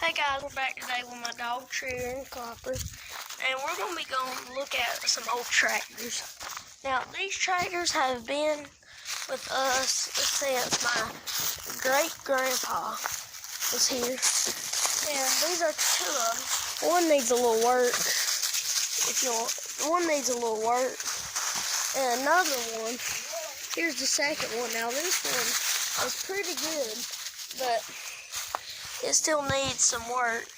Hey guys, we're back today with my dog Trigger and Copper, and we're going to be going to look at some old tractors. Now, these tractors have been with us since my great-grandpa was here, and these are two of them. One needs a little work, one needs a little work, and another one, here's the second one. Now, this one is pretty good, but it still needs some work.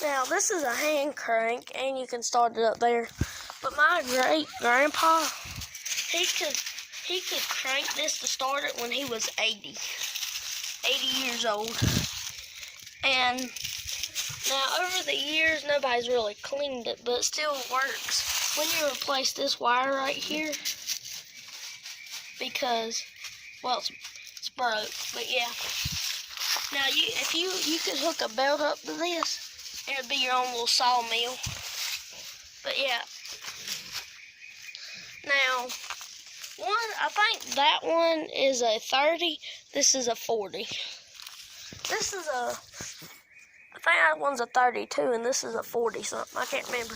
Now this is a hand crank, and you can start it up there. But my great grandpa, he could crank this to start it when he was 80 years old. And now over the years, nobody's really cleaned it, but it still works. When you replace this wire right here, because, well, it's broke, but yeah. Now, if you could hook a belt up to this, it'd be your own little sawmill. But yeah. Now, I think that one is a 30. This is a 40. I think that one's a 32, and this is a 40 something. I can't remember.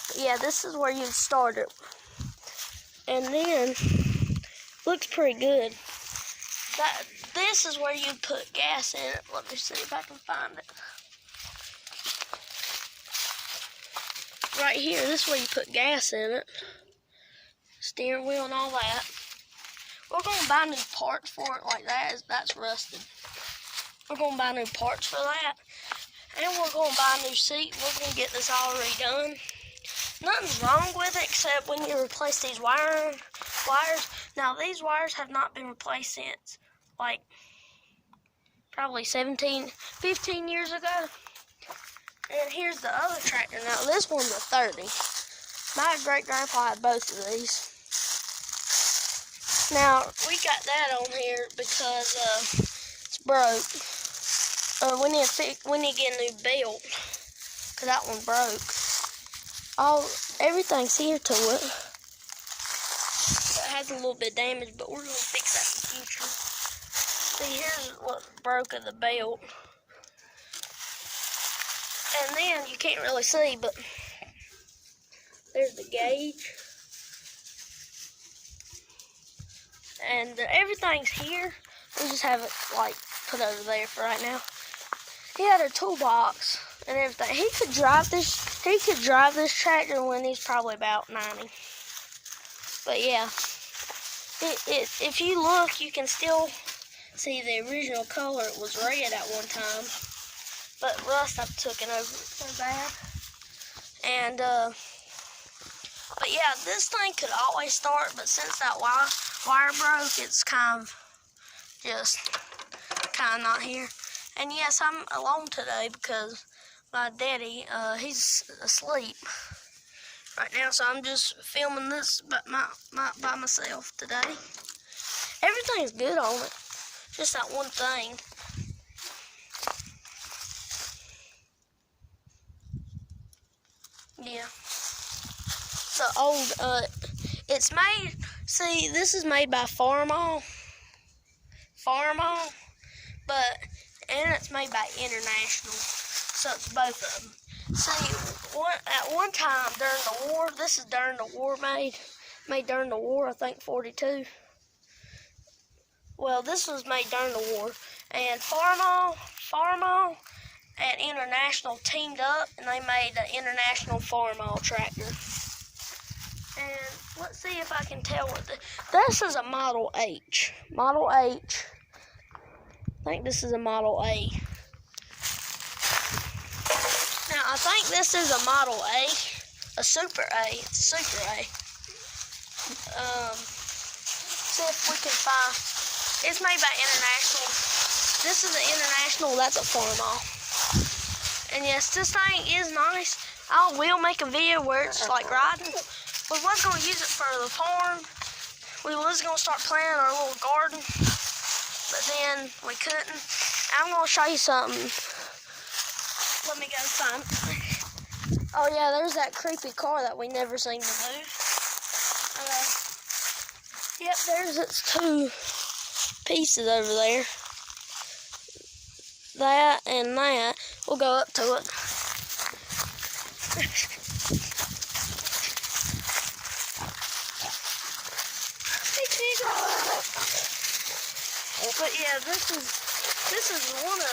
But yeah, this is where you start it. And then, looks pretty good. This is where you put gas in it. Let me see if I can find it. Right here, this is where you put gas in it. Steering wheel and all that. We're going to buy new parts for it like that. That's rusted. We're going to buy new parts for that. And we're going to buy a new seat. We're going to get this all redone. Nothing's wrong with it except when you replace these wires. Now, these wires have not been replaced since, like, probably 15 years ago. And here's the other tractor. Now, this one's a 30. My great-grandpa had both of these. Now, we got that on here because it's broke. We need to get a new belt because that one broke. Everything's here to it. It has a little bit of damage, but we're going to fix that in the future. See, here's what broke of the belt. And then, you can't really see, but there's the gauge. And everything's here. We just have it, like, put over there for right now. He had a toolbox and everything. He could drive this tractor when he's probably about 90. But yeah. If you look, you can still see the original color. It was red at one time, but rust I've taken over it so bad. And but yeah, this thing could always start, but since that wire broke, it's kind of not here. And yes, I'm alone today because my daddy, he's asleep right now, so I'm just filming this by myself today. Everything's good on it, just that one thing. Yeah. The old, it's made, see, this is made by Farmall, and it's made by International, so it's both of them. See, at one time during the war, this is during the war made during the war, I think 42. Well, this was made during the war, and Farmall and International teamed up, and they made the International Farmall tractor. And let's see if I can tell what this is a Model H. Model H. I think this is a Model A. Now, I think this is a Model A, a Super A. It's a Super A. See if we can find. It's made by International. This is an International. That's a Farmall. And yes, this thing is nice. I will make a video where it's like riding. We was going to use it for the farm. We was going to start planting our little garden, but then we couldn't. I'm going to show you something. Let me go find it. Oh yeah, there's that creepy car that we never seem to move. Yep, there's its two pieces over there. that and that. We'll go up to it. But yeah, this is one of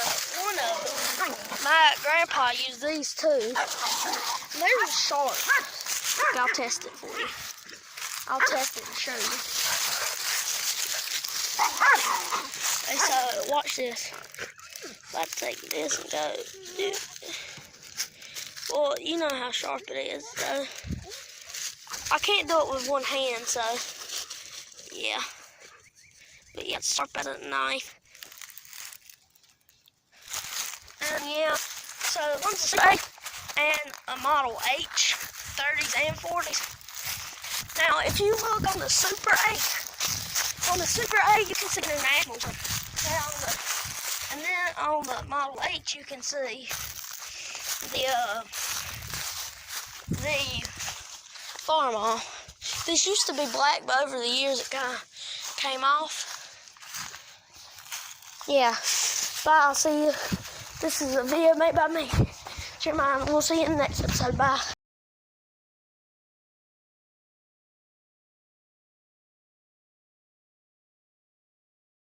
them. My grandpa used these too. And they're sharp. I'll test it for you. I'll test it and show you. Okay, so watch this. If I take this and go, well, you know how sharp it is. So I can't do it with one hand, so yeah. But yeah, it's sharp as a knife. And yeah, so one's a Super A and a Model H, 30s and 40s. Now, if you look on the Super A, you can see the international. And then on the Model H, you can see the Farmall. This used to be black, but over the years it kind of came off. Yeah, bye. I'll see you. This is a video made by me. We'll see you in the next episode. Bye.